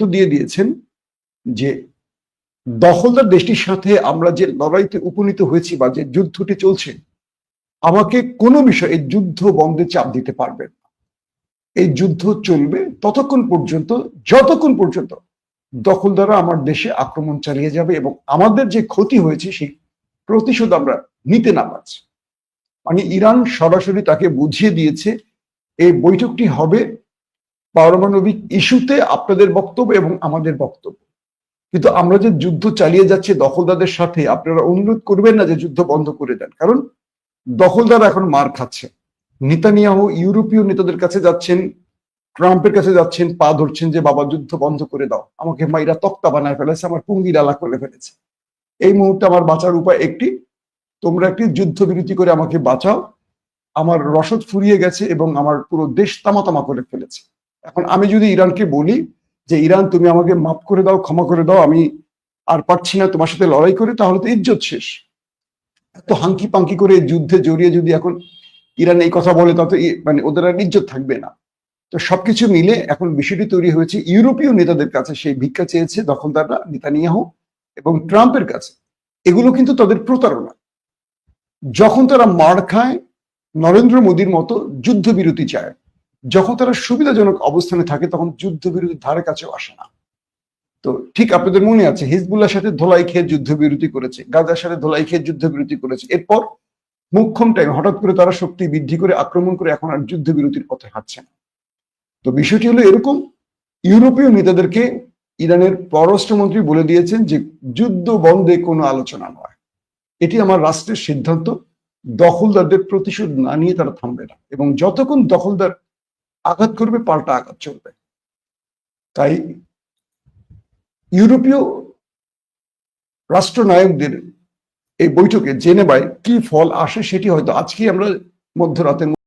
তো দিয়ে দিয়েছেন যে দখলদার দেশটির সাথে আমরা যে লড়াইতে উপনীত হয়েছি বা যে যুদ্ধটি চলছে, আমাকে কোনো বিষয়ে এই যুদ্ধ বন্ধে চাপ দিতে পারবেন না। এই যুদ্ধ চলবে যতক্ষণ পর্যন্ত দখলদাররা আমার দেশে আক্রমণ চালিয়ে যাবে এবং আমাদের যে ক্ষতি হয়েছে সেই প্রতিশোধ আমরা নিতে না পারছি। মানে ইরান সরাসরি তাকে বুঝিয়ে দিয়েছে এই বৈঠকটি হবে পারমাণবিক ইস্যুতে আপনাদের বক্তব্য এবং আমাদের বক্তব্য। কিন্তু আমরা যে যুদ্ধ চালিয়ে যাচ্ছি দখলদারদের সাথে, আপনারা অনুরোধ করবেন না যে যুদ্ধ বন্ধ করে দেন, কারণ দখলদার এখন মার খাচ্ছে। নেতানিয়াহু ইউরোপীয় নেতাদের কাছে যাচ্ছেন, ট্রাম্পের কাছে যাচ্ছেন, পা ধরছেন যে বাবা যুদ্ধ বন্ধ করে দাও, আমাকে মাইরা তক্তা বানায় ফেলেছে, আমার পুঙ্গি ডালা করে ফেলেছে। এই মুহূর্তে আমার বাঁচার উপায় একটি, তোমরা একটি যুদ্ধবিরতি করে আমাকে বাঁচাও। আমার রসদ ফুরিয়ে গেছে এবং আমার পুরো দেশ তামাতামা করে ফেলেছে। এখন আমি যদি ইরানকে বলি যে ইরান তুমি আমাকে মাফ করে দাও, ক্ষমা করে দাও, আমি আর পারছি না তোমার সাথে লড়াই করে, তাহলে তো ইজ্জত শেষ। এত হাঙ্কি পাঙ্কি করে যুদ্ধে জড়িয়ে যদি এখন ইরান এই কথা বলে, তাতে মানে ওদের আর ইজ্জত থাকবে না। তো সবকিছু মিলে এখন বিষয়টি তৈরি হয়েছে ইউরোপীয় নেতাদের কাছে, সেই ভিক্ষা চেয়েছে দখলদাররা নেতানিয়াহু এবং ট্রাম্পের কাছে। এগুলো কিন্তু তাদের প্রতারণা। যখন তারা মার খায় নরেন্দ্র মোদীর মতো যুদ্ধবিরতি চায়, যখন তারা সুবিধাজনক অবস্থানে থাকে তখন যুদ্ধবিরতির ধারে কাছেও আসে না। তো ঠিক আপনাদের মনে আছে হিজবুল্লাহর সাথে ধোলাই খেয়ে যুদ্ধবিরতি করেছে, গাজার সাথে ধোলাই খেয়ে যুদ্ধবিরতি করেছে, এরপর মুখ্যম টাইম হঠাৎ করে তারা শক্তি বৃদ্ধি করে আক্রমণ করে এখন আর যুদ্ধবিরতির পথে হাঁটছে না। তো বিষয়টি হলো এরকম, ইউরোপীয় নেতাদেরকে ইরানের পররাষ্ট্রমন্ত্রী বলে দিয়েছেন যে যুদ্ধ বন্ধে কোনো আলোচনা নয়, এটি আমার রাষ্ট্রের সিদ্ধান্ত, দখলদারদের প্রতিশোধ না নিয়ে তারা থামবে না এবং যতক্ষণ দখলদার আঘাত করবে পাল্টা আঘাত চলবে। তাই ইউরোপীয় রাষ্ট্রনায়কদের এই বৈঠকে জেনেভায় কি ফল আসে সেটি হয়তো আজকেই আমরা মধ্যরাতের